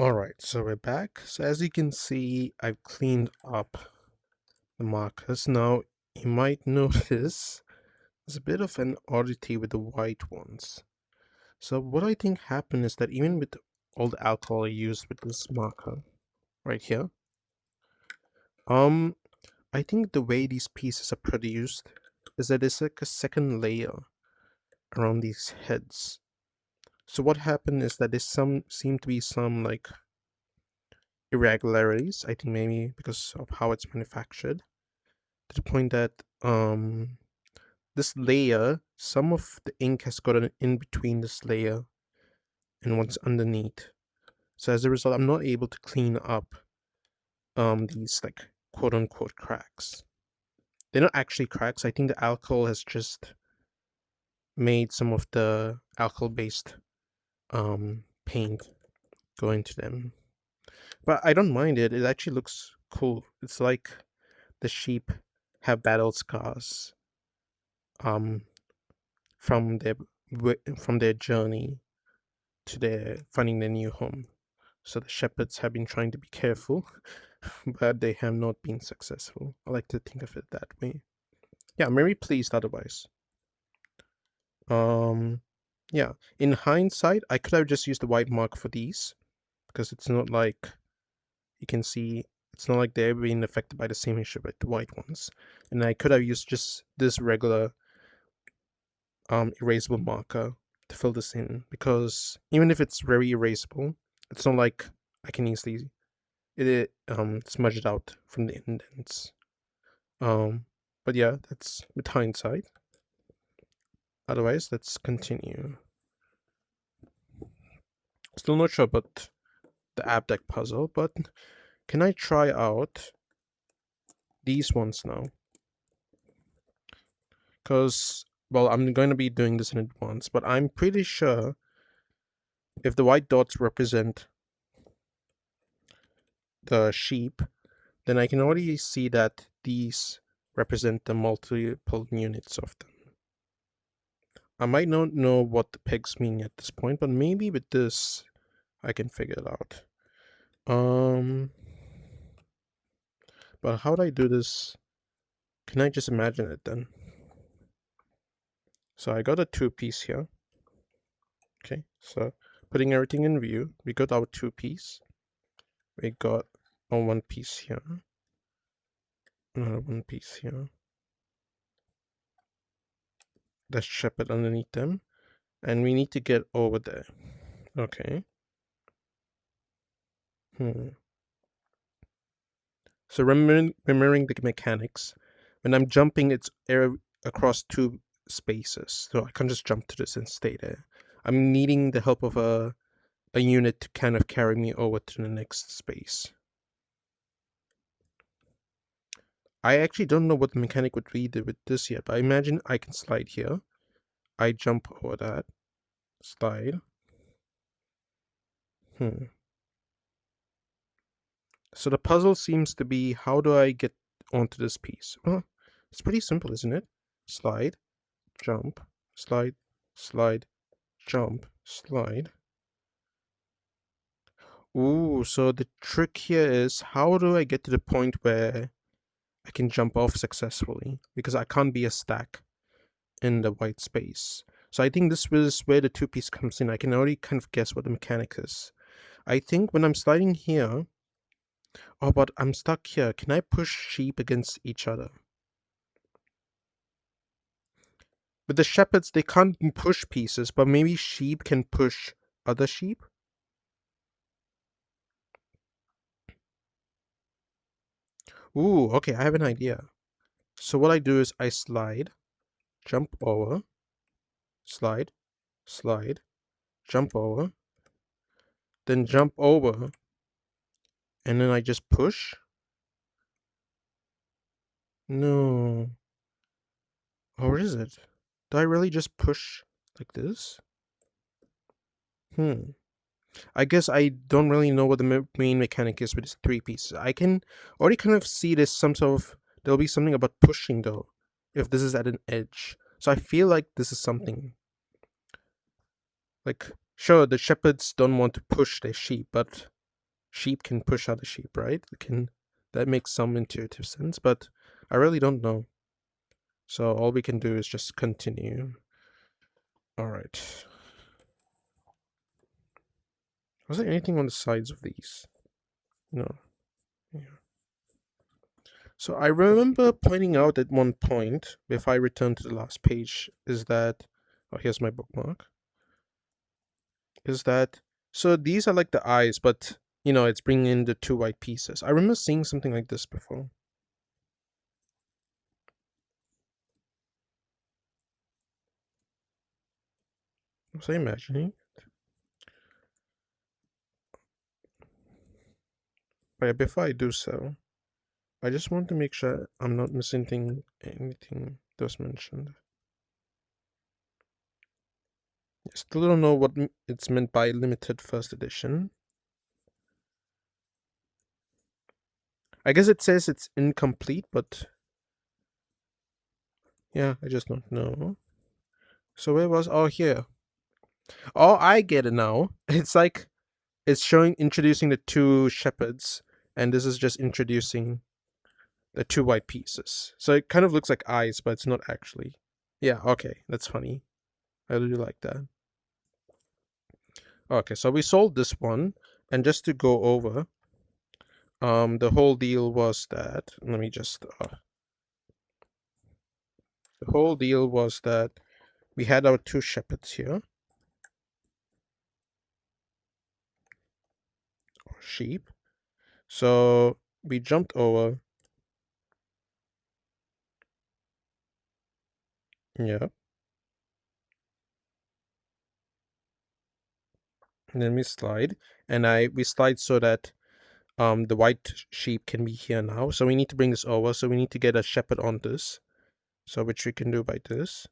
Alright, so we're back. So as you can see, I've cleaned up the markers. Now, you might notice there's a bit of an oddity with the white ones. So what I think happened is that even with all the alcohol I used with this marker right here, um, I think the way these pieces are produced is that there's like a second layer around these heads. So what happened is that seem to be some like irregularities, I think maybe because of how it's manufactured, to the point that this layer, some of the ink has gotten in between this layer and what's underneath. So as a result, I'm not able to clean up these like quote unquote cracks. They're not actually cracks. I think the alcohol has just made some of the alcohol based paint go into them. But I don't mind it. It actually looks cool. It's like the sheep have battle scars um from their from their journey to their finding their new home. So the shepherds have been trying to be careful, but they have not been successful. I like to think of it that way. Yeah, I'm very pleased otherwise. Um yeah, in hindsight, I could have just used the white mark for these because it's not like you can see it's not like they're being affected by the same issue with the white ones. And I could have used just this regular erasable marker to fill this in, because even if it's very erasable, it's not like I can easily smudge it out from the indents. But yeah, that's with hindsight. Otherwise, let's continue. Still not sure about the app deck puzzle, but can I try out these ones now? Because, well, I'm going to be doing this in advance, but I'm pretty sure if the white dots represent the sheep, then I can already see that these represent the multiple units of them. I might not know what the pigs mean at this point, but maybe with this I can figure it out. But how do I do this? Can I just imagine it then? So I got a 2-piece here. Okay, so putting everything in view, we got our 2-piece. We got a 1-piece here. Another 1-piece here. There's shepherd underneath them. And we need to get over there. Okay. So remembering the mechanics, when I'm jumping, it's air across 2 spaces. So I can't just jump to this and stay there. I'm needing the help of a unit to kind of carry me over to the next space. I actually don't know what the mechanic would be with this yet, but I imagine I can slide here. I jump over that. Slide. So the puzzle seems to be, how do I get onto this piece? Well, it's pretty simple, isn't it? Slide, jump, slide, slide, jump, slide. Ooh, so the trick here is, how do I get to the point where I can jump off successfully? Because I can't be a stack in the white space. So I think this is where the 2-piece comes in. I can already kind of guess what the mechanic is. I think when I'm sliding here, oh, but I'm stuck here. Can I push sheep against each other? With the shepherds, they can't push pieces, but maybe sheep can push other sheep? Ooh, okay, I have an idea. So what I do is I slide, jump over, slide, slide, jump over, then jump over, and then I just push. No. Or is it? Do I really just push like this? I guess I don't really know what the main mechanic is with this 3 pieces. I can already kind of see this some sort of, there'll be something about pushing though, if this is at an edge. So I feel like this is something. Like, sure, the shepherds don't want to push their sheep, but sheep can push other sheep, right? That makes some intuitive sense, but I really don't know. So all we can do is just continue. All right. Was there anything on the sides of these? No. Yeah. So I remember pointing out at one point, if I return to the last page, is that, oh, here's my bookmark, is that, so these are like the eyes, but, it's bringing in the two white pieces. I remember seeing something like this before. Was I imagining? But yeah, before I do so, I just want to make sure I'm not missing anything that was mentioned. I still don't know what it's meant by limited first edition. I guess it says it's incomplete, but yeah, I just don't know. So where was, oh, here. Oh, I get it now. It's like it's introducing the two shepherds, and this is just introducing the two white pieces. So it kind of looks like eyes, but it's not actually. Yeah, okay, that's funny. I really like that. Okay, so we sold this one, and just to go over, the whole deal was that, let me just, the whole deal was that we had our two shepherds here, or sheep. So we jumped over. Yeah. And then we slide, and we slide so that the white sheep can be here now. So we need to bring this over. So we need to get a shepherd on this. So which we can do by this.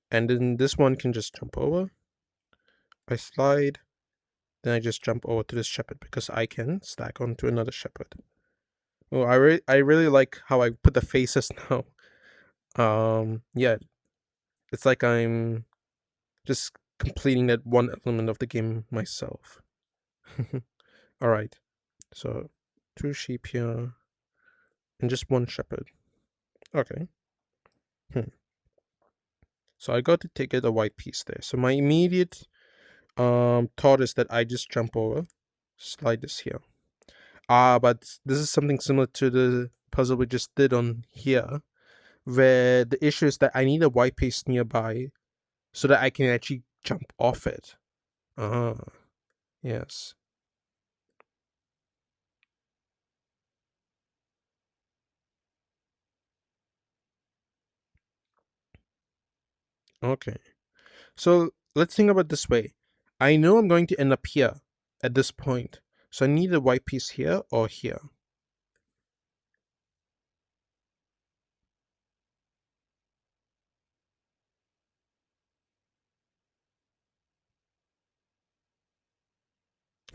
And then this one can just jump over. I slide, then I just jump over to this shepherd because I can stack onto another shepherd. Oh, I really like how I put the faces now. Yeah, it's like I'm just completing that one element of the game myself. All right, so two sheep here and just one shepherd. Okay. So I got to take it a white piece there. So my immediate thought is that I just jump over, slide this here. But this is something similar to the puzzle we just did on here, where the issue is that I need a white piece nearby so that I can actually jump off it. Yes. Okay. So let's think about it this way. I know I'm going to end up here at this point. So I need a white piece here or here.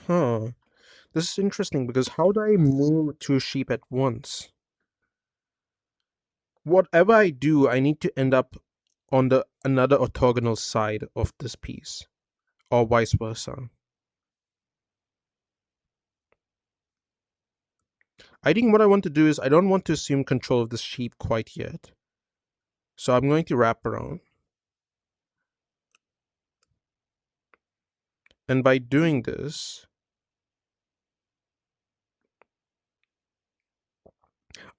Huh. This is interesting because how do I move two sheep at once? Whatever I do, I need to end up on the another orthogonal side of this piece, or vice versa. I think what I want to do is I don't want to assume control of this sheep quite yet. So I'm going to wrap around. And by doing this,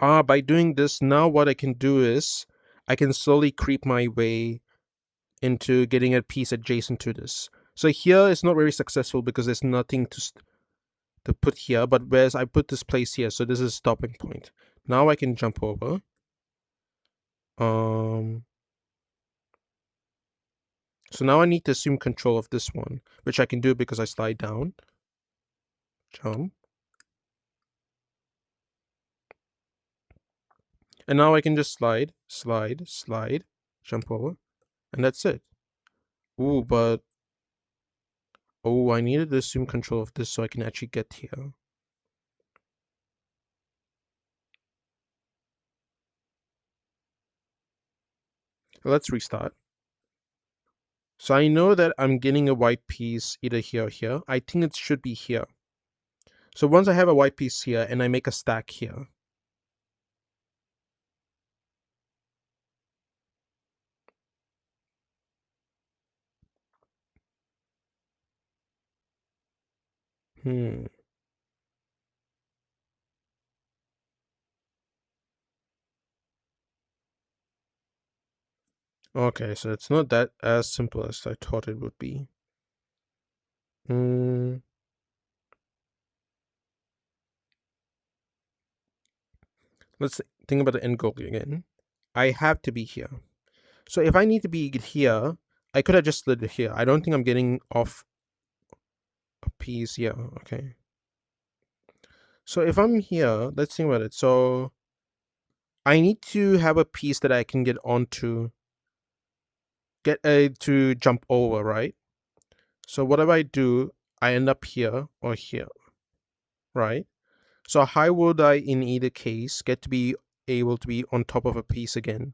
now what I can do is I can slowly creep my way into getting a piece adjacent to this. So here it's not very successful because there's nothing to put here, but whereas I put this place here, so this is a stopping point. Now I can jump over. So now I need to assume control of this one, which I can do because I slide down, jump. And now I can just slide, jump over, and that's it. Ooh, but I needed to assume control of this so I can actually get here. Let's restart. So I know that I'm getting a white piece either here or here. I think it should be here. So once I have a white piece here and I make a stack here. Hmm. Okay, so it's not that as simple as I thought it would be. Hmm. Let's think about the end goal again. I have to be here. So if I need to be here, I could have just slid it here. I don't think I'm getting off a piece. Yeah, okay. So if I'm here, let's think about it. So I need to have a piece that I can get onto, get to jump over, right? So whatever I do, I end up here or here, right? So how would I, in either case, get to be able to be on top of a piece again?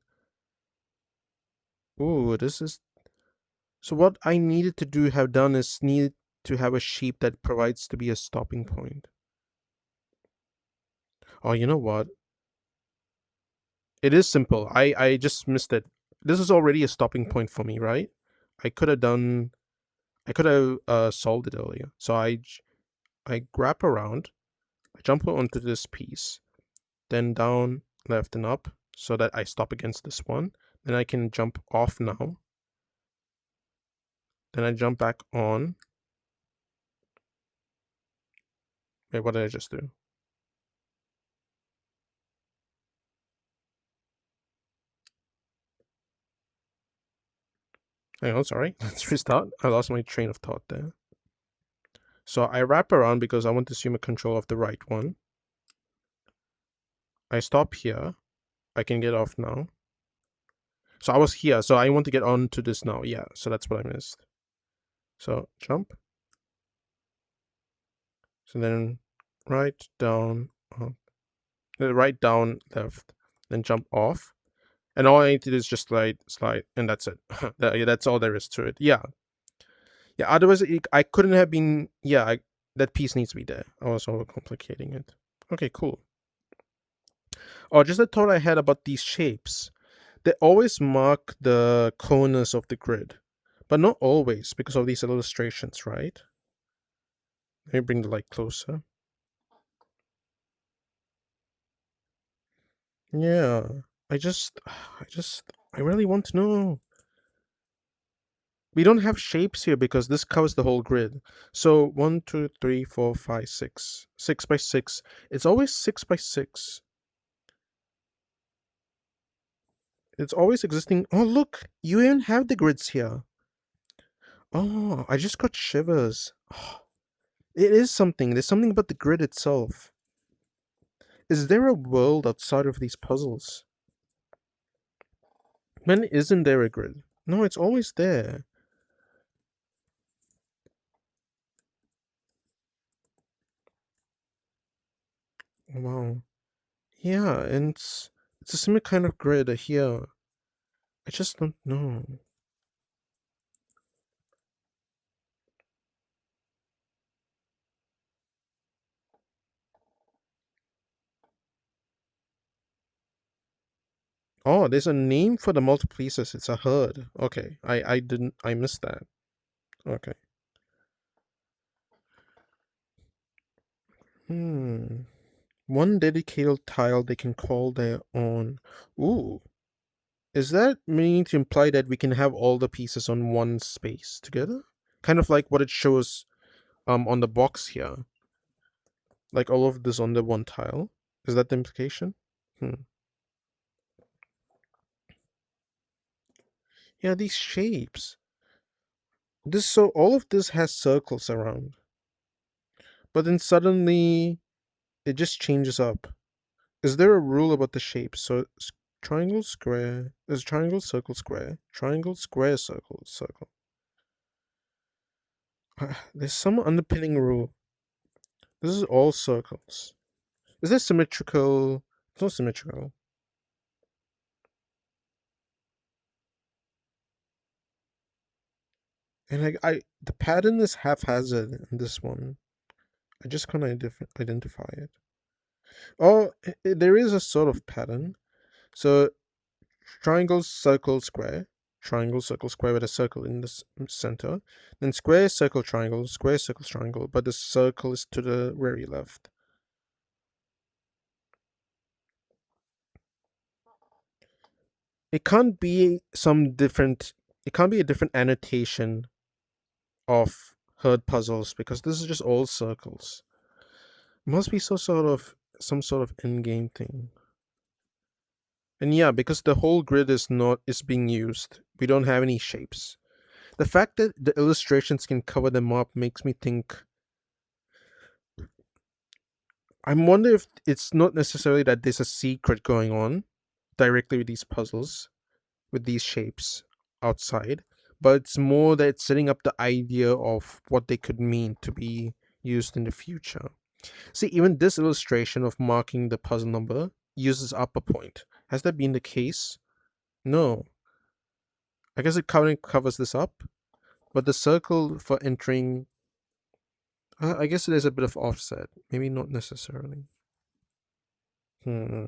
Ooh, this is so. What I needed to do have done is needed to have a shape that provides to be a stopping point. Oh, you know what? It is simple. I just missed it. This is already a stopping point for me, right? I could have done. I could have solved it earlier. So I grab around. I jump onto this piece, then down, left, and up, so that I stop against this one. Then I can jump off now. Then I jump back on. Wait, what did I just do? Hang on, sorry. Let's restart. I lost my train of thought there. So I wrap around because I want to assume a control of the right one. I stop here. I can get off now. So I was here, so I want to get on to this now. Yeah, so that's what I missed. So jump. So then right, down, up. Right, down, left. Then jump off. And all I need to do is just slide, and that's it. That's all there is to it. Yeah. Yeah, otherwise I couldn't have been. Yeah, that piece needs to be there. I was overcomplicating it. Okay, cool. Oh, just a thought I had about these shapes. They always mark the corners of the grid, but not always because of these illustrations, right? Let me bring the light closer. Yeah, I really want to know. We don't have shapes here because this covers the whole grid. So 1, 2, 3, 4, 5, 6. 6 by 6. It's always 6 by 6. It's always existing. Oh, look, you even have the grids here. Oh, I just got shivers. Oh, it is something. There's something about the grid itself. Is there a world outside of these puzzles? When isn't there a grid? No, it's always there. Wow. Yeah, and it's a similar kind of grid here. I just don't know. Oh, there's a name for the multiplices. It's a herd. Okay, I missed that. Okay. Hmm. One dedicated tile they can call their own. Ooh. Is that meaning to imply that we can have all the pieces on one space together? Kind of like what it shows on the box here. Like all of this on the one tile. Is that the implication? Hmm. Yeah, these shapes. This so all of this has circles around. But then suddenly it just changes up. Is there a rule about the shape? So triangle, square. Is triangle, circle, square? Triangle, square, circle, circle. There's some underpinning rule. This is all circles. Is this symmetrical? It's not symmetrical. And the pattern is haphazard in this one. I just can't identify it. Oh, there is a sort of pattern. So triangle, circle, square. Triangle, circle, square with a circle in the center. Then square, circle, triangle, square, circle, triangle. But the circle is to the very left. It can't be some different. It can't be a different annotation of herd puzzles because this is just all circles. It must be some sort of in-game thing. And yeah, because the whole grid is being used, we don't have any shapes. The fact that the illustrations can cover them up makes me think. I wonder if it's not necessarily that there's a secret going on directly with these puzzles, with these shapes outside, but it's more that it's setting up the idea of what they could mean to be used in the future. See, even this illustration of marking the puzzle number uses up a point. Has that been the case? No. I guess it covers this up, but the circle for entering. I guess there's a bit of offset. Maybe not necessarily. Hmm.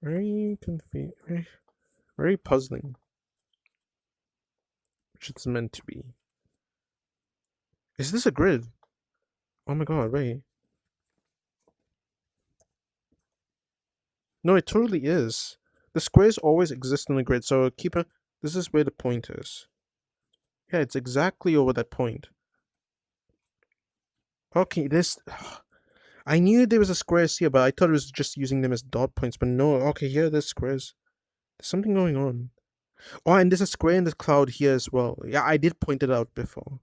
Very confusing. Very puzzling. Which it's meant to be. Is this a grid? Oh my god, wait. No, it totally is. The squares always exist on the grid, so this is where the point is. Yeah, it's exactly over that point. Okay, I knew there was a squares here, but I thought it was just using them as dot points, but no, okay, here there's squares. There's something going on. Oh, and there's a square in the cloud here as well. Yeah, I did point it out before.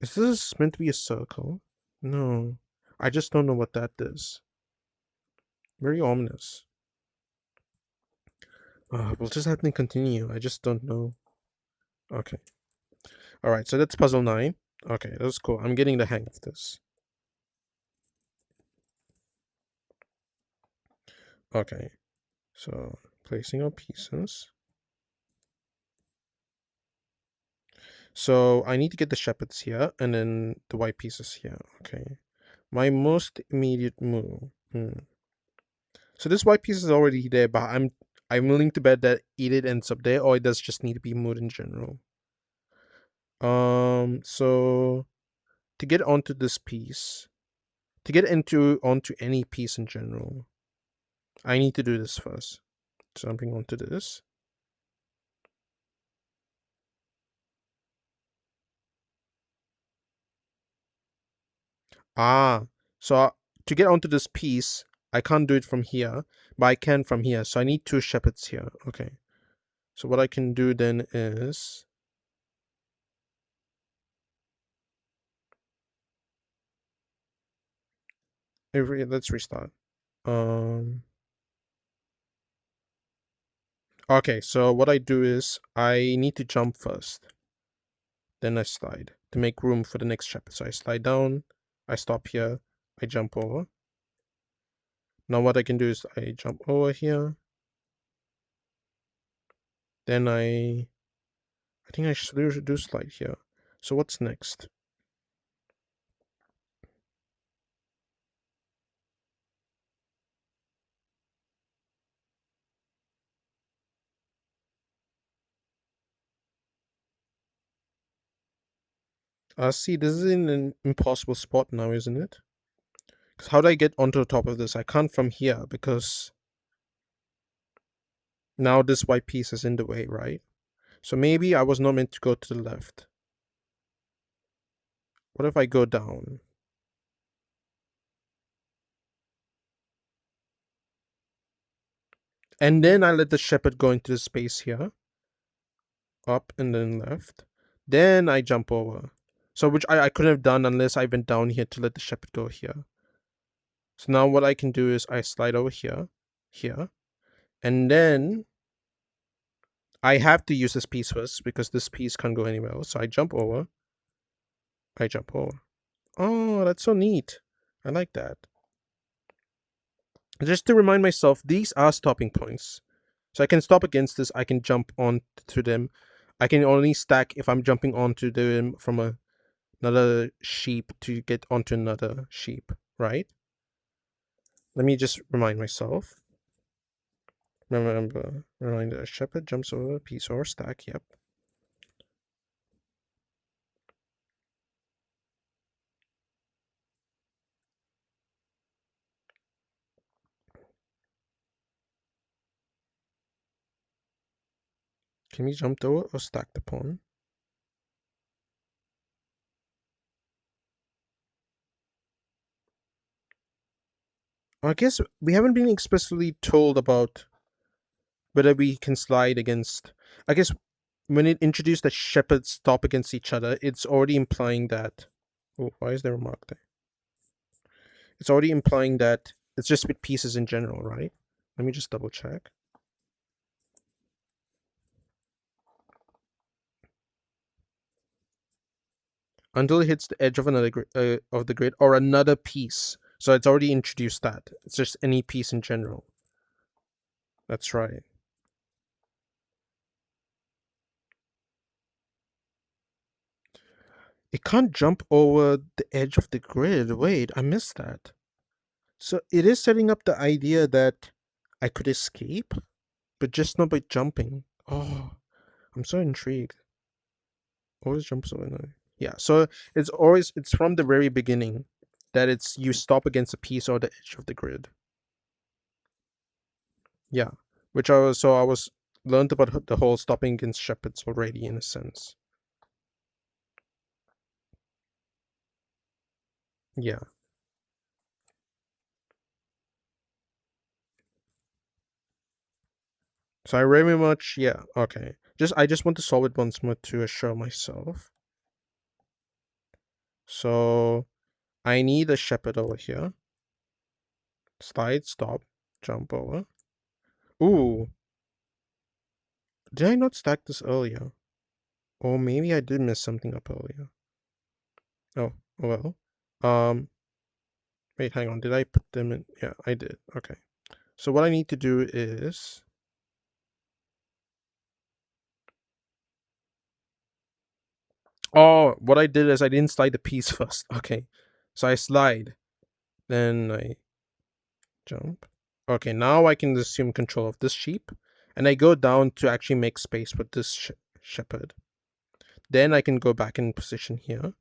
Is this meant to be a circle? No. I just don't know what that is. Very ominous. We'll just have to continue. I just don't know. Okay. Alright, so that's puzzle 9. Okay, that's cool. I'm getting the hang of this. Okay. So, placing our pieces. So, I need to get the shepherds here, and then the white pieces here. Okay. My most immediate move. So this white piece is already there, but I'm willing to bet that either it ends up there or it does just need to be moved in general. So to get onto this piece, to get onto any piece in general, I need to do this first. Jumping onto this. So to get onto this piece, I can't do it from here, but I can from here. So I need 2 shepherds here. Okay. So what I can do then is let's restart. Okay, so what I do is I need to jump first. Then I slide to make room for the next shepherd. So I slide down, I stop here, I jump over. Now what I can do is I jump over here. Then I think I should do slide here. So what's next? See, this is in an impossible spot now, isn't it? Because how do I get onto the top of this? I can't from here because now this white piece is in the way, right? So maybe I was not meant to go to the left. What if I go down? And then I let the shepherd go into the space here. Up and then left. Then I jump over. So which I couldn't have done unless I went down here to let the shepherd go here. So now what I can do is I slide over here. And then I have to use this piece first because this piece can't go anywhere else. So I jump over. Oh, that's so neat. I like that. Just to remind myself, these are stopping points. So I can stop against this. I can jump onto them. I can only stack if I'm jumping onto them from a another sheep to get onto another sheep, right? Let me just remind myself. Remember, remind a shepherd jumps over a piece or stack. Yep. Can we jump over or stack the pawn? I guess we haven't been explicitly told about whether we can slide against. I guess when it introduced that shepherds stop against each other, it's already implying that. Oh, why is there a mark there? It's already implying that it's just with pieces in general, right? Let me just double check. Until it hits the edge of another of the grid or another piece. So it's already introduced that. It's just any piece in general. That's right. It can't jump over the edge of the grid. Wait, I missed that. So it is setting up the idea that I could escape, but just not by jumping. Oh, I'm so intrigued. Always jumps over now. Yeah, so it's from the very beginning that it's you stop against a piece or the edge of the grid. Yeah, which I was learned about the whole stopping against shepherds already in a sense. Yeah. So I very much okay. I just want to solve it once more to assure myself. So I need a shepherd over here. Slide, stop, jump over. Ooh. Did I not stack this earlier? Or maybe I did mess something up earlier. Oh, well. Wait, hang on. Did I put them in? Yeah, I did. Okay. So what I need to do is oh, what I did is I didn't slide the piece first. Okay. So I slide. Then I jump. Okay, now I can assume control of this sheep. And I go down to actually make space with this shepherd. Then I can go back in position here.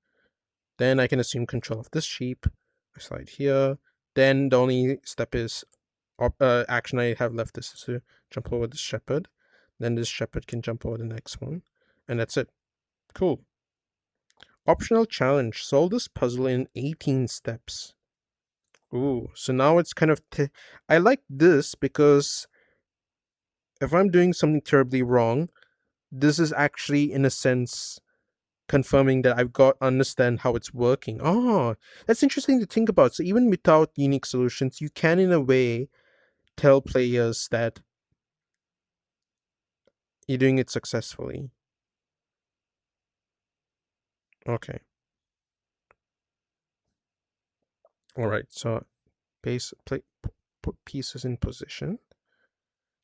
Then I can assume control of this sheep. I slide here. Then the only step is action I have left is to jump over this shepherd. Then this shepherd can jump over the next one. And that's it. Cool. Optional challenge. Solve this puzzle in 18 steps. Ooh, so now it's kind of. I like this because if I'm doing something terribly wrong, this is actually, in a sense, confirming that I've got understand how it's working. Oh, that's interesting to think about. So even without unique solutions, you can, in a way, tell players that you're doing it successfully. Okay. All right. So put pieces in position.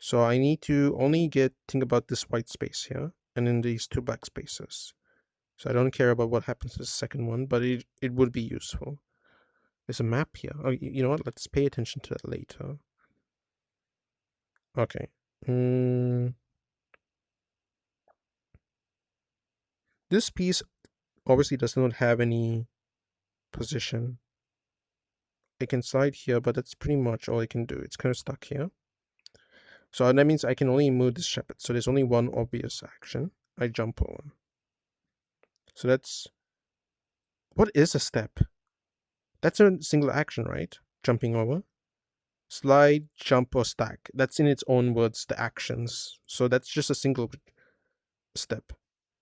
So I need to only think about this white space here and then these two black spaces. So I don't care about what happens to the second one, but it would be useful. There's a map here. Oh, you know what? Let's pay attention to that later. Okay. This piece obviously does not have any position. It can slide here, but that's pretty much all it can do. It's kind of stuck here. So that means I can only move this shepherd. So there's only one obvious action. I jump over. So that's... What is a step? That's a single action, right? Jumping over. Slide, jump, or stack. That's in its own words, the actions. So that's just a single step.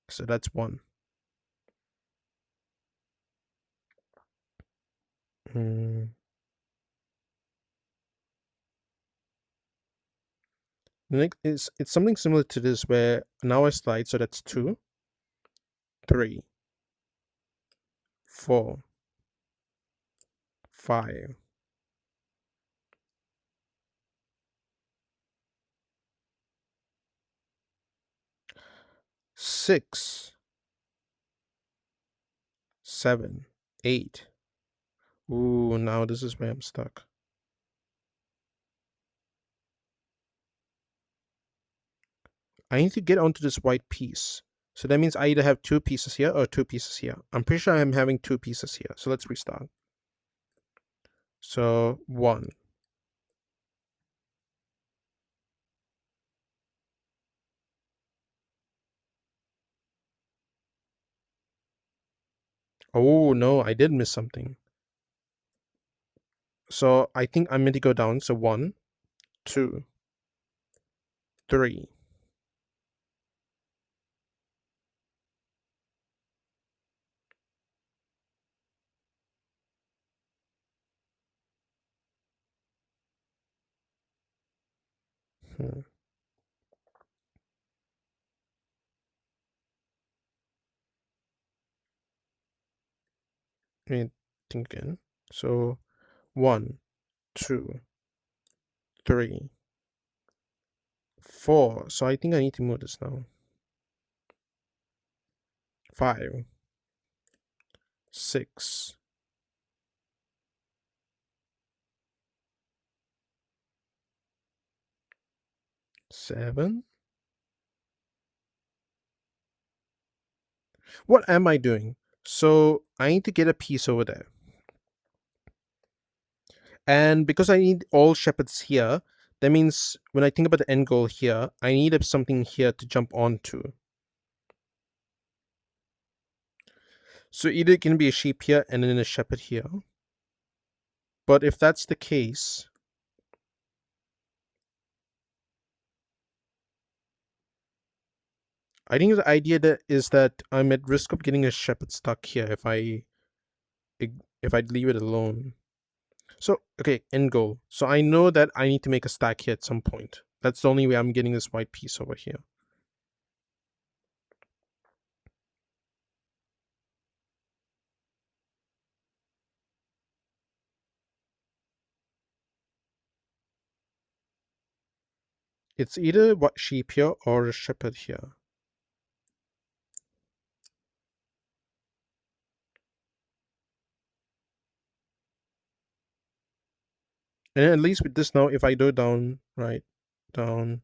So that's one. The next is it's something similar to this where now I slide, so that's 2, 3, 4, 5. 6, 7, 8. Ooh, now this is where I'm stuck. I need to get onto this white piece. So that means I either have 2 pieces here or 2 pieces here. I'm pretty sure I'm having 2 pieces here. So let's restart. So 1. Oh no, I did miss something. So I think I'm meant to go down. So 1, 2, 3. Hmm. Let me think again. So 1, 2, 3, 4. So I think I need to move this now. 5, 6, 7. What am I doing? So I need to get a piece over there. And because I need all shepherds here, that means when I think about the end goal here, I need something here to jump onto. So either it can be a sheep here and then a shepherd here. But if that's the case, I think the idea that is that I'm at risk of getting a shepherd stuck here if I leave it alone. So okay, end goal. So I know that I need to make a stack here at some point. That's the only way I'm getting this white piece over here. It's either what sheep here or a shepherd here. And at least with this now, if I go down, right, down,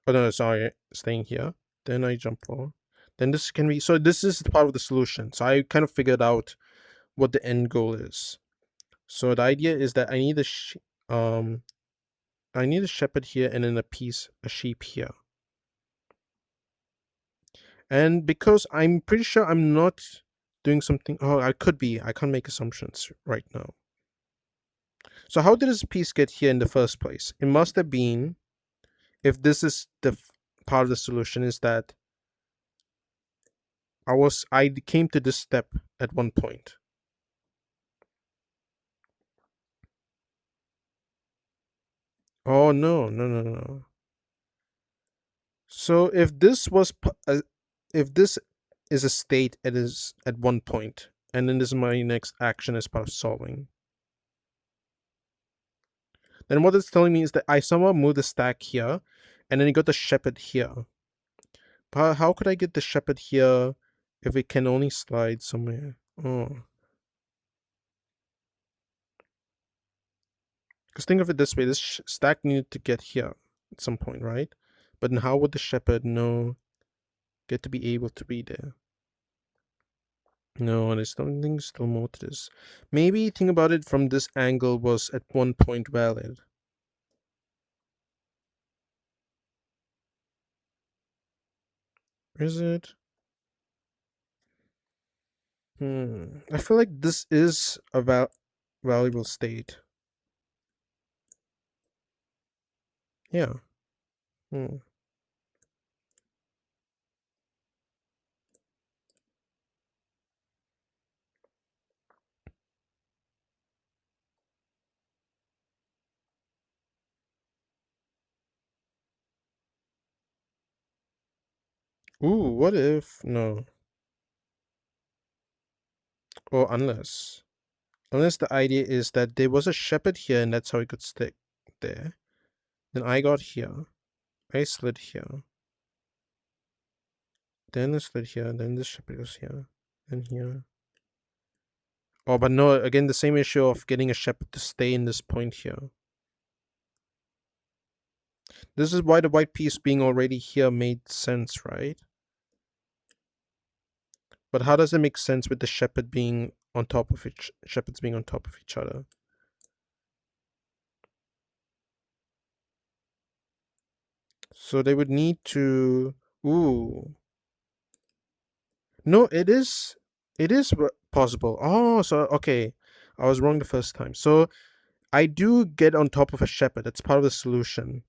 oh no, sorry, staying here, then I jump forward. Then this can be, so this is part of the solution. So I kind of figured out what the end goal is. So the idea is that I need a shepherd here and then a sheep here. And because I'm pretty sure I'm not doing something, oh, I could be, I can't make assumptions right now. So how did this piece get here in the first place? It must have been, if this is the part of the solution, is that I came to this step at one point. Oh no, no, no, no. So if this is a state, it is at one point, and then this is my next action as part of solving. Then what it's telling me is that I somehow moved the stack here, and then you got the shepherd here. But how could I get the shepherd here if it can only slide somewhere? Oh. Because think of it this way, this stack needed to get here at some point, right? But then how would the shepherd get to be able to be there? No, there's something still more to this. Maybe think about it from this angle was at one point valid. Is it? I feel like this is a valuable state. Yeah. Hmm. Ooh, what if no? Or unless the idea is that there was a shepherd here and that's how it could stick there. Then I got here. I slid here. Then I slid here. Then this shepherd goes here. Then here. Oh, but no, again, the same issue of getting a shepherd to stay in this point here. This is why the white piece being already here made sense, right? But how does it make sense with the shepherd being on top of shepherds being on top of each other? So they would need to. Ooh. No, it is possible. Oh, so okay. I was wrong the first time. So I do get on top of a shepherd. That's part of the solution.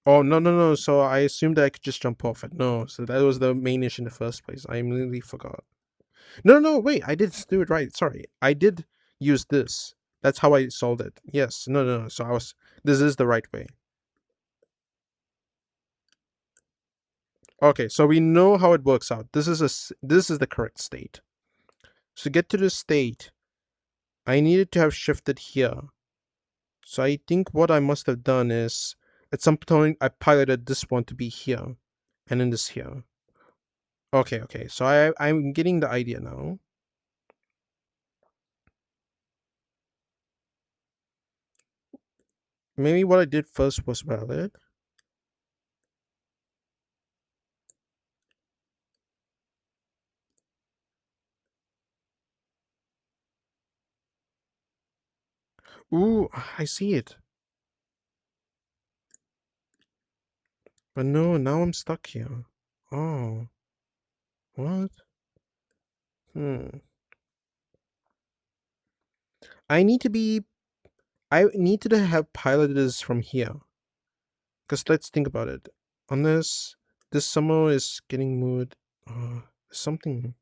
Oh, no, no, no. So I assumed that I could just jump off it. No, so that was the main issue in the first place. I immediately forgot. No, no, wait. I did do it right. Sorry. I did use this. That's how I solved it. Yes. No, no, no. So this is the right way. Okay, so we know how it works out. This is the correct state. So to get to this state, I needed to have shifted here. So I think what I must have done is at some point I piloted this one to be here and then this here. Okay, okay. So I'm getting the idea now. Maybe what I did first was valid. Ooh, I see it. But no, now I'm stuck here. Oh, what? Hmm. I need to be. I need to have piloted this from here. Because let's think about it. Unless this somehow is getting moved. Something.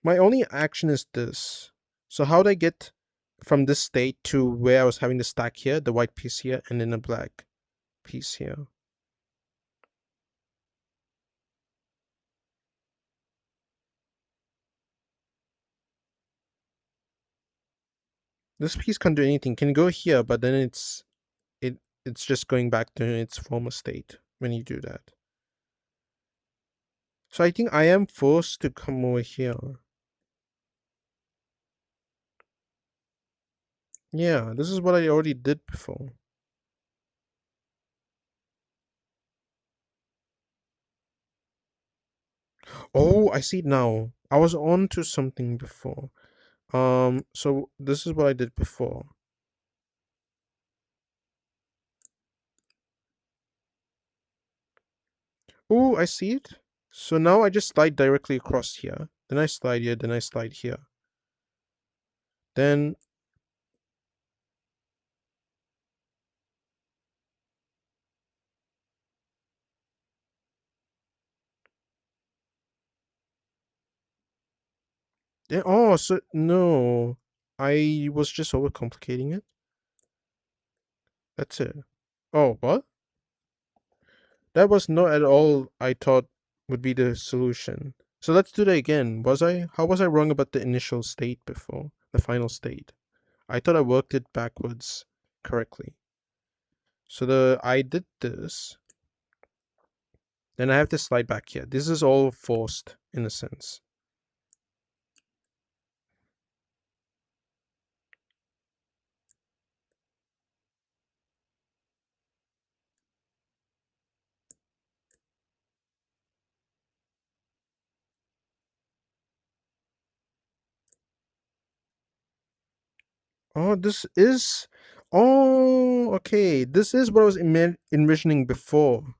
My only action is this. So how'd I get from this state to where I was having the stack here, the white piece here, and then a black piece here? This piece can't do anything. Can go here, but then it's just going back to its former state when you do that. So I think I am forced to come over here. Yeah, this is what I already did before. Oh, I see it now. I was on to something before. So this is what I did before. Oh, I see it. So now I just slide directly across here. Then I slide here, then I slide here. Then, oh, so no. I was just overcomplicating it. That's it. Oh, what? That was not at all I thought would be the solution. So let's do that again. How was I wrong about the initial state before? The final state? I thought I worked it backwards correctly. So I did this. Then I have to slide back here. This is all forced in a sense. Oh, this is. Oh, okay. This is what I was envisioning before.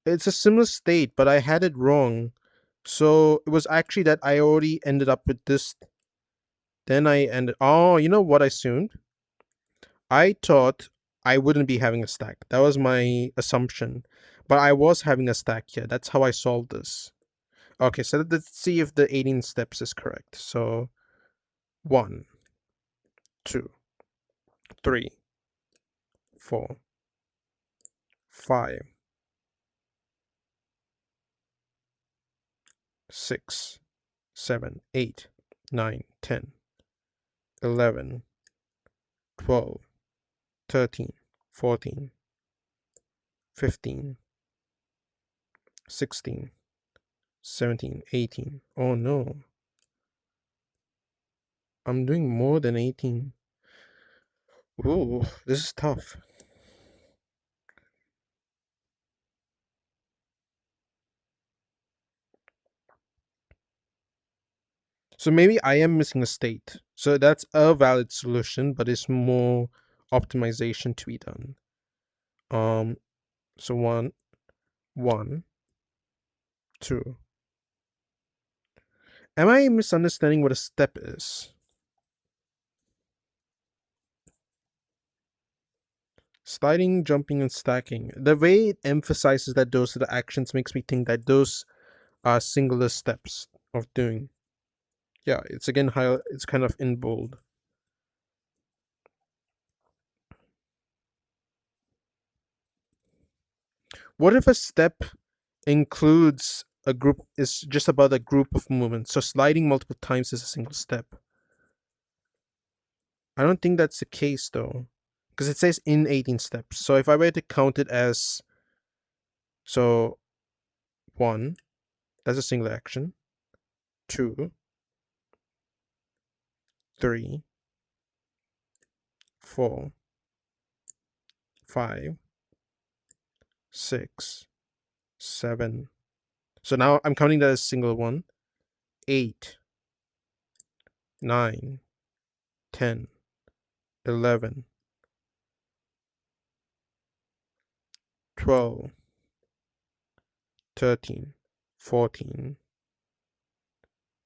It's a similar state, but I had it wrong. So it was actually that I already ended up with this. Then I ended. Oh, you know what I assumed? I thought I wouldn't be having a stack. That was my assumption. But I was having a stack here. That's how I solved this. Okay, so let's see if the 18 steps is correct. So 1, 2, 3, 4, 5, 6, 7, 8, 9, 10, 11, 12, 13, 14, 15, 16, 17, 18. Oh no. I'm doing more than 18. Ooh, this is tough. So maybe I am missing a state. So that's a valid solution, but it's more optimization to be done. Um, so one, two. Am I misunderstanding what a step is? Sliding, jumping, and stacking. The way it emphasizes that those are the actions makes me think that those are singular steps of doing. Yeah, it's again high. It's kind of in bold. What if a step includes a group? Is just about a group of movements. So sliding multiple times is a single step. I don't think that's the case though, because it says in 18 steps. So if I were to count it as so one, that's a single action. 2, 3, 4, 5, 6, 7. So now I'm counting that as single one. 8, 9, 10, 11, 12, 13, 14,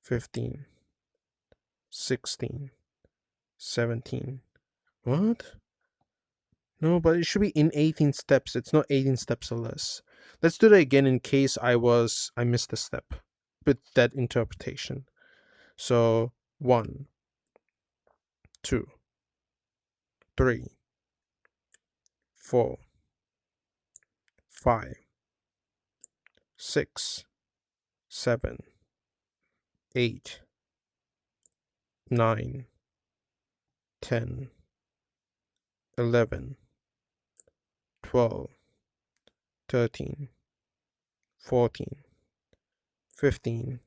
15, 16, 17. What? No, but it should be in 18 steps. It's not 18 steps or less. Let's do that again in case I missed a step with that interpretation. So 1, 2, 3, 4, 5, 6, 7, 8, 9, 10, 11, 12, 13, 14, 15,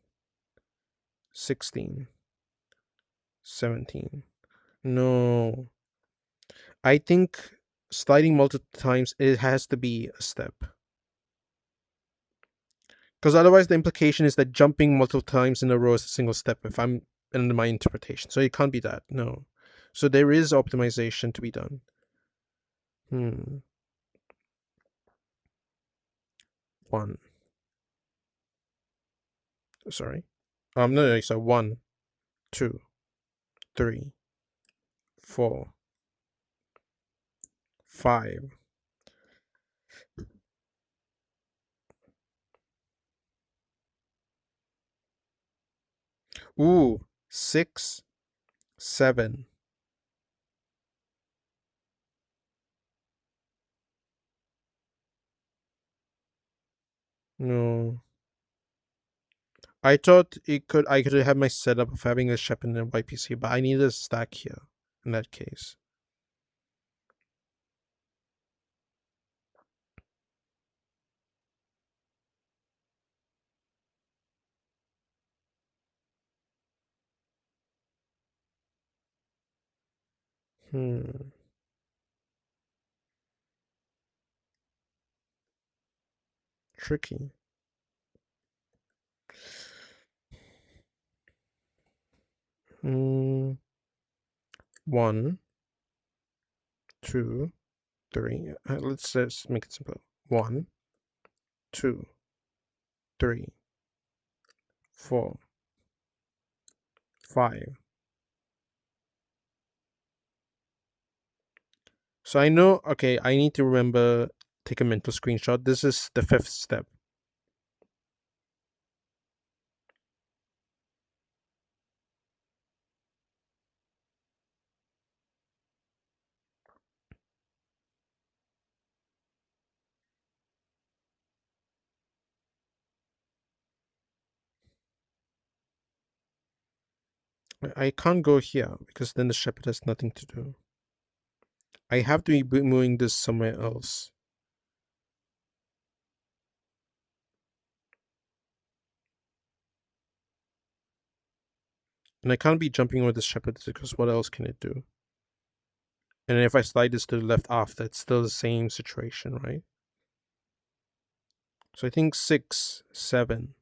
16, 17. No. I think sliding multiple times, it has to be a step. Because otherwise, the implication is that jumping multiple times in a row is a single step, if I'm in my interpretation. So it can't be that. No. So there is optimization to be done. One. Sorry. No, so 1, 2, 3, 4, 5. Ooh, 6, 7. No. I thought I could have my setup of having a shepherd and a YPC, but I need a stack here in that case. Tricky. 1, 2, 3. Let's just make it simple. 1, 2, 3, 4, 5. So I know, okay, I need to remember, take a mental screenshot. This is the 5th step. I can't go here because then the shepherd has nothing to do. I have to be moving this somewhere else. And I can't be jumping over this shepherd because what else can it do? And if I slide this to the left after, it's still the same situation, right? So I think 6, 7,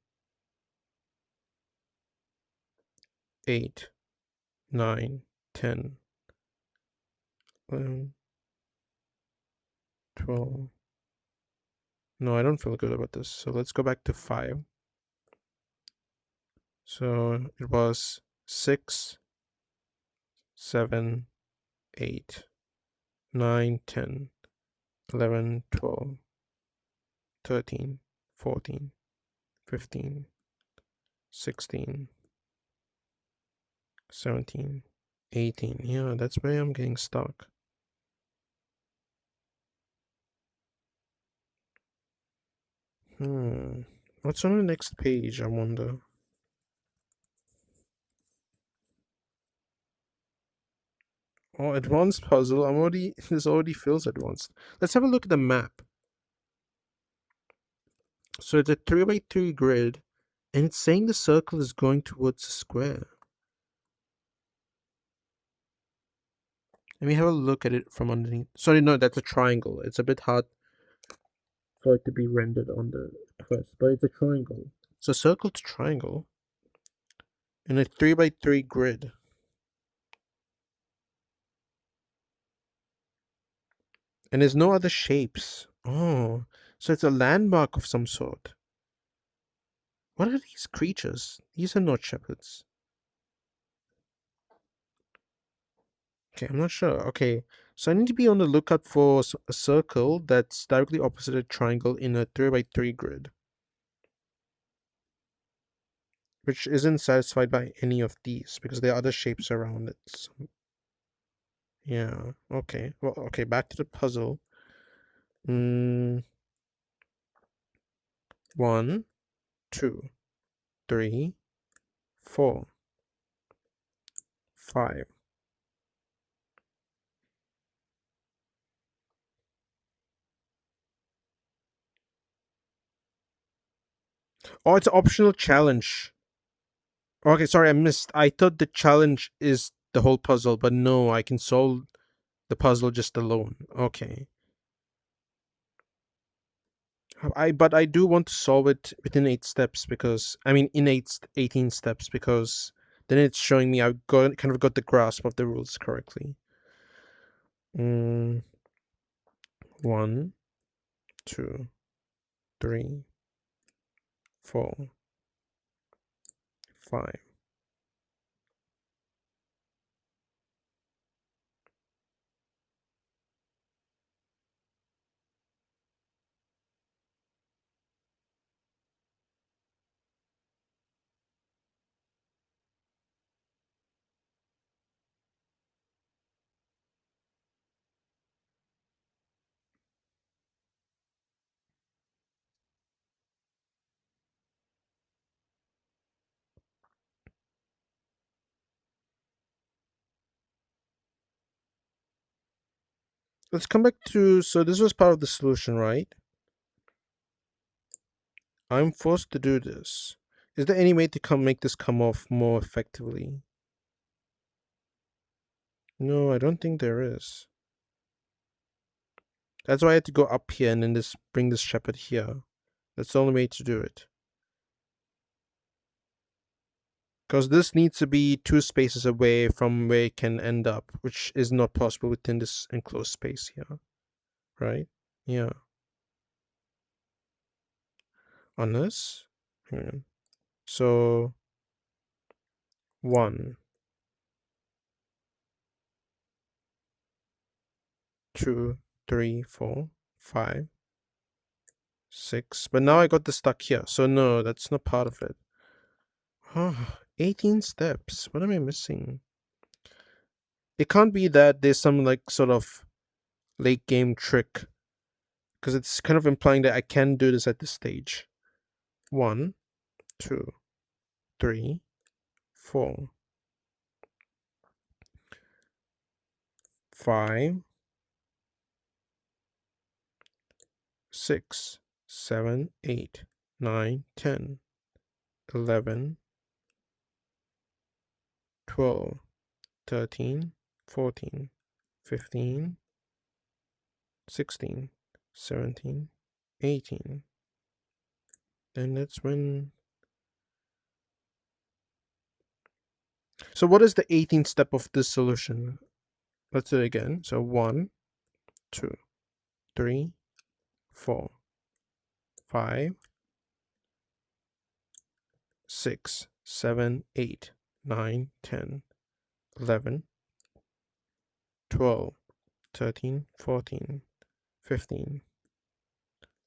8, 9, 10, 11, 12. No, I don't feel good about this. So let's go back to 5. So it was 6, 7, 8, 9, 10, 11, 12, 13, 14, 15, 16, 17, 18. Yeah, that's where I'm getting stuck. What's on the next page, I wonder? Oh, advanced puzzle. This already feels advanced. Let's have a look at the map. So it's a 3x3 grid, and it's saying the circle is going towards the square. Let me have a look at it from underneath. Sorry, no, that's a triangle. It's a bit hard for it to be rendered on the quest, but it's a triangle. So circle to triangle in a 3x3 grid. And there's no other shapes. Oh, so it's a landmark of some sort. What are these creatures? These are not shepherds. Okay, I'm not sure. Okay, so I need to be on the lookout for a circle that's directly opposite a triangle in a 3x3 grid, which isn't satisfied by any of these because there are other shapes around it. So, yeah, okay. Well, okay, back to the puzzle. 1, 2, 3, 4, 5. Oh, it's an optional challenge. Okay, sorry, I missed. I thought the challenge is the whole puzzle, but no, I can solve the puzzle just alone. Okay. But I do want to solve it within 8 steps because I mean in 18 steps because then it's showing me I've got kind of got the grasp of the rules correctly. 1, 2, 3, 4, 5. Let's come back to so this was part of the solution, right? I'm forced to do this. Is there any way to make this come off more effectively? No, I don't think there is. That's why I had to go up here and then bring this shepherd here. That's the only way to do it. Because this needs to be 2 spaces away from where it can end up, which is not possible within this enclosed space here. Right? Yeah. On this? Hang on. So 1, 2, 3, 4, 5, 6. But now I got this stuck here. So no, that's not part of it. 18 steps. What am I missing? It can't be that there's some like sort of late game trick. Because it's kind of implying that I can do this at this stage. 1, 2, 3, 4, 5, 6, 7, 8, 9, 10, 11, 12, 13, 14, 15, 16, 17, 18. Then that's when... So what is the 18th step of this solution? Let's do it again. So 1, 2, 3, 4, 5, 6, 7, 8, 9, 10, 11, 12, 13, 14, 15,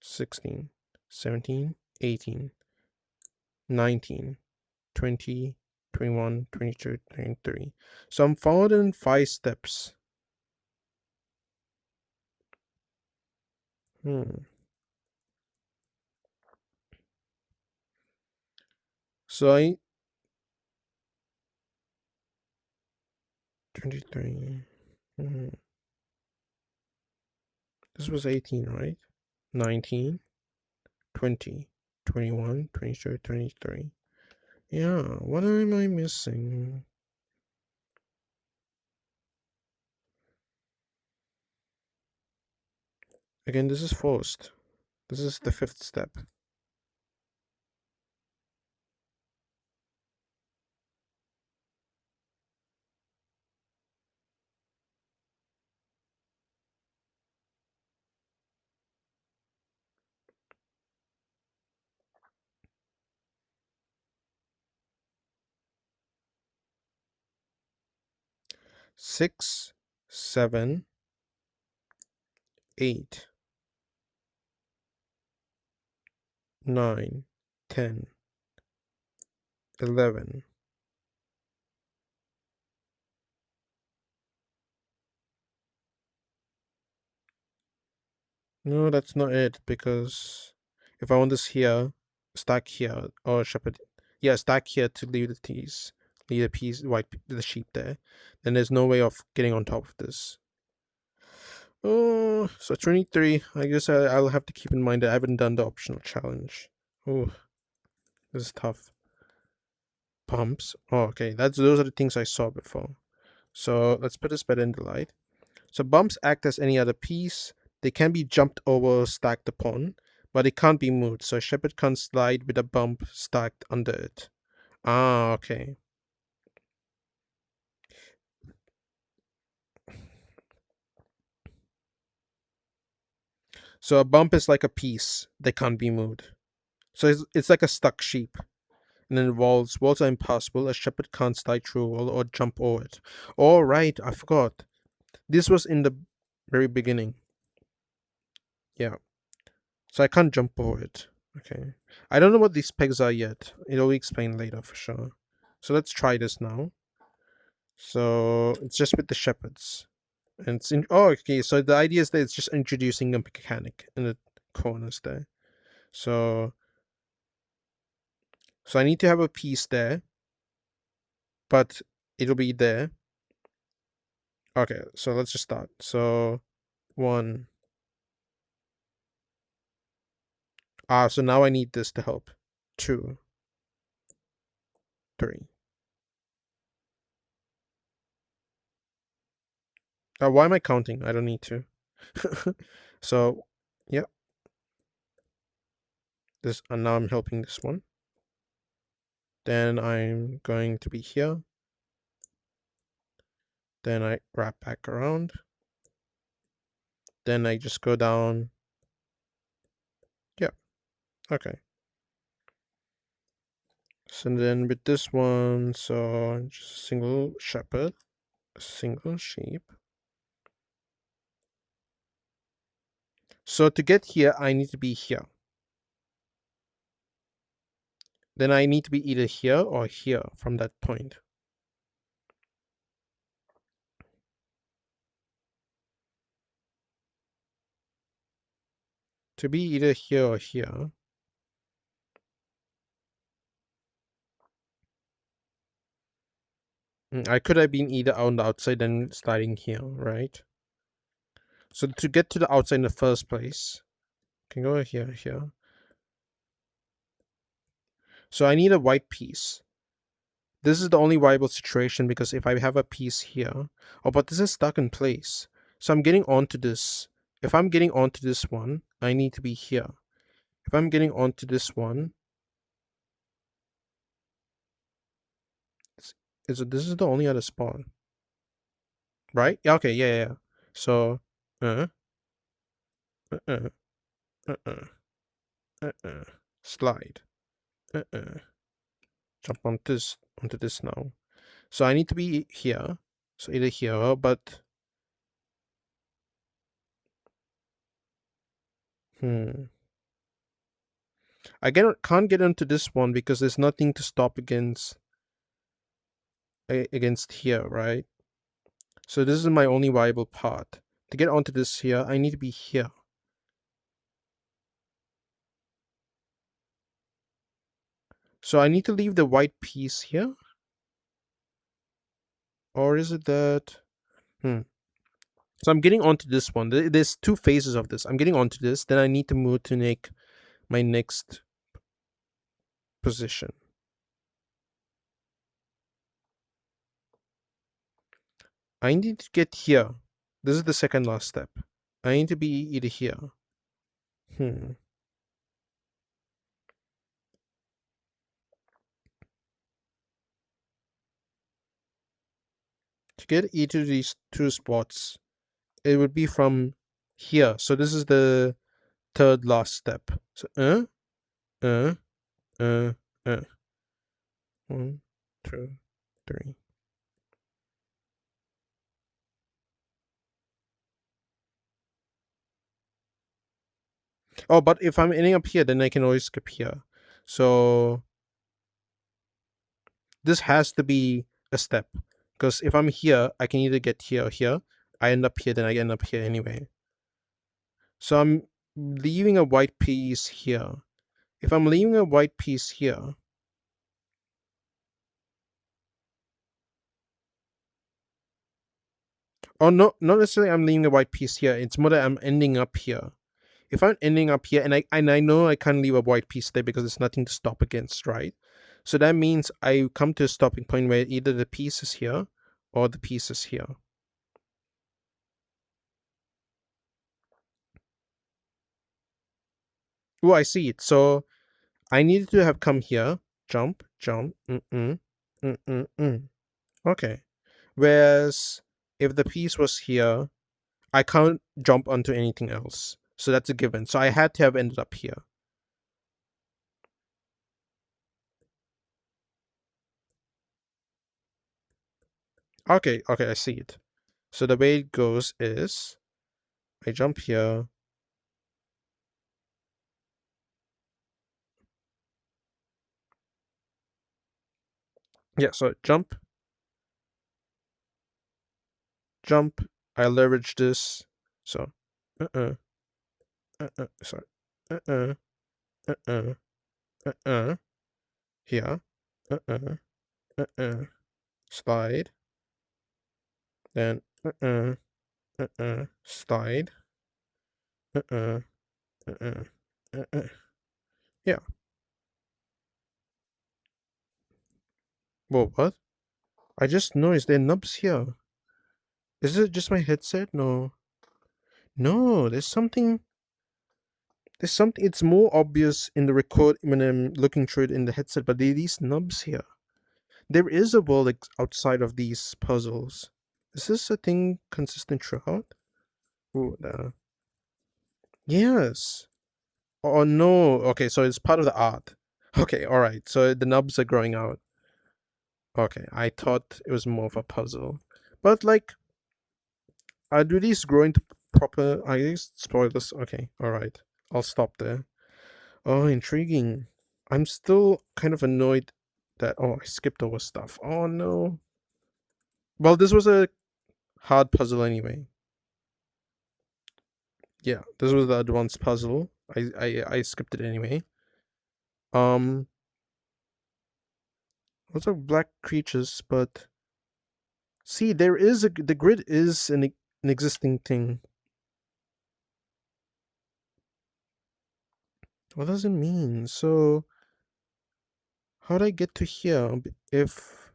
16, 17, 18, 19, 20, 21, 22, 23. So I'm following 5 steps. So I 23. This was 18, right? 19, 20, 21, 22, 23. Yeah, what am I missing? Again, this is forced. This is the 5th step. 6, 7, 8, 9, 10, 11. No, that's not it, because if I want this here, stack here, or shepherd, yeah, stack here to leave the piece, the sheep there, then there's no way of getting on top of this. Oh, so 23. I guess I'll have to keep in mind that I haven't done the optional challenge. Oh, this is tough. Pumps. Oh, okay. Those are the things I saw before. So let's put this better in the light. So bumps act as any other piece. They can be jumped over or stacked upon, but it can't be moved. So a shepherd can't slide with a bump stacked under it. Ah, okay. So a bump is like a piece that can't be moved. So it's like a stuck sheep. And then walls. Walls are impossible. A shepherd can't slide through a wall or jump over it. All right, I forgot. This was in the very beginning. Yeah. So I can't jump over it. Okay. I don't know what these pegs are yet. It'll be explained later for sure. So let's try this now. So it's just with the shepherds. And it's in... Oh, okay. So the idea is that it's just introducing a mechanic in the corners there. So I need to have a piece there, but it'll be there. Okay, so let's just start. So 1. So now I need this to help. 2, 3. Why am I counting? I don't need to. So, yeah. This, and now I'm helping this one. Then I'm going to be here. Then I wrap back around. Then I just go down. Yeah. Okay. So then with this one, so just a single shepherd, a single sheep. So to get here, I need to be here. Then I need to be either here or here from that point. To be either here or here. I could have been either on the outside and sliding here, right? So to get to the outside in the first place, can go here. So I need a white piece. This is the only viable situation because if I have a piece here, oh, but this is stuck in place. So I'm getting onto this. If I'm getting onto this one, I need to be here. If I'm getting onto this one, this is the only other spot, right? Yeah, okay, yeah, yeah, yeah. So, uh, uh, uh, uh, uh, uh, slide, uh, uh, jump onto this now. So I need to be here. So either here, but hmm. Can't get into this one because there's nothing to stop against here, right? So this is my only viable path. To get onto this here, I need to be here. So I need to leave the white piece here? Or is it that... Hmm. So I'm getting onto this one. There's two phases of this. I'm getting onto this, then I need to move to make my next position. I need to get here. This is the second last step. I need to be either here. Hmm. To get each of these two spots, it would be from here. So this is the third last step. So uh, uh, uh. 1, 2, 3. Oh, but if I'm ending up here, then I can always skip here. So this has to be a step. Because if I'm here, I can either get here or here. I end up here, then I end up here anyway. So I'm leaving a white piece here. If I'm leaving a white piece here, oh no, not necessarily I'm leaving a white piece here. It's more that I'm ending up here. If I'm ending up here, and I know I can't leave a white piece there because there's nothing to stop against, right? So that means I come to a stopping point where either the piece is here or the piece is here. Oh, I see it. So I needed to have come here, jump, jump, Okay. Whereas if the piece was here, I can't jump onto anything else. So that's a given. So I had to have ended up here. Okay, okay, I see it. So the way it goes is I jump here. Yeah, so jump, jump. I leverage this. So, sorry. Uh, uh, uh, here. Uh, uh, slide. Then, slide. Uh, uh, uh, yeah. Whoa, what? I just noticed there are nubs here. Is it just my headset? No. No, there's something. There's something. It's more obvious in the record when I'm looking through it in the headset, but there are these nubs here. There is a world outside of these puzzles. Is this a thing consistent throughout? Ooh, yes. Oh no. Okay, so it's part of the art. Okay, alright. So the nubs are growing out. Okay, I thought it was more of a puzzle. But like, do these grow into proper I guess spoilers? Okay, alright. I'll stop there. Oh, intriguing. I'm still kind of annoyed that I skipped over stuff. Oh no. Well, this was a hard puzzle anyway. Yeah, this was the advanced puzzle. I skipped it anyway. Um, lots of black creatures, but see, the grid is an existing thing. What does it mean? So, how do I get to here? If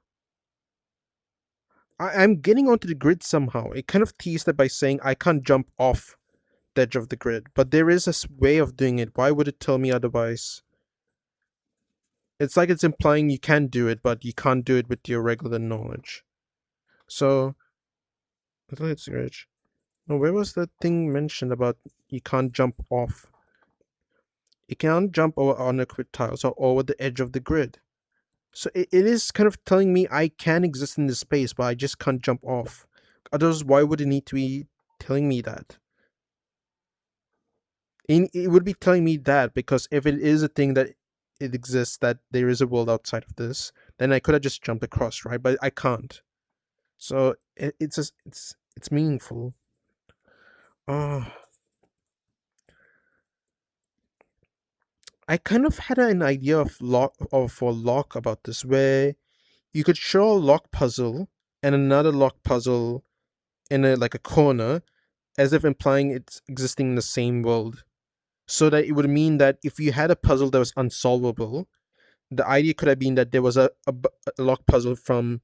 I'm getting onto the grid somehow. It kind of teased it by saying I can't jump off the edge of the grid, but there is a way of doing it. Why would it tell me otherwise? It's like it's implying you can do it, but you can't do it with your regular knowledge. So, let's see, Rich. No, where was that thing mentioned about you can't jump off? You can't jump over on a grid tiles or over the edge of the grid. So it is kind of telling me I can exist in this space, but I just can't jump off. Otherwise, why would it need to be telling me that? It would be telling me that because if it is a thing that it exists, that there is a world outside of this, then I could have just jumped across, right? But I can't. So it's meaningful. Oh, I kind of had an idea of for lock about this, where you could show a lock puzzle and another lock puzzle in a like a corner, as if implying it's existing in the same world. So that it would mean that if you had a puzzle that was unsolvable, the idea could have been that there was a lock puzzle from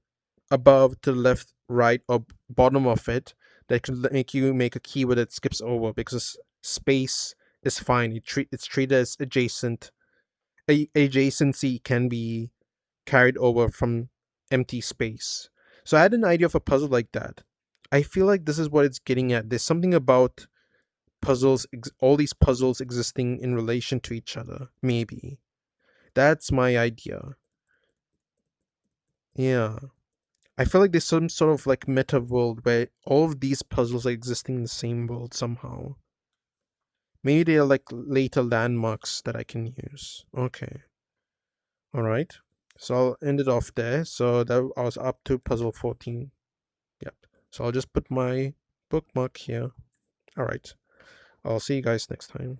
above to the left, right, or bottom of it that could make you make a keyword that skips over because space is fine. It's treated as adjacent. Adjacency can be carried over from empty space. So I had an idea of a puzzle like that. I feel like this is what it's getting at. There's something about all these puzzles existing in relation to each other. Maybe that's my idea. Yeah. I feel like there's some sort of like meta world where all of these puzzles are existing in the same world somehow. Maybe they are like later landmarks that I can use. Okay. All right. So I'll end it off there. So that I was up to puzzle 14. Yep. So I'll just put my bookmark here. All right. I'll see you guys next time.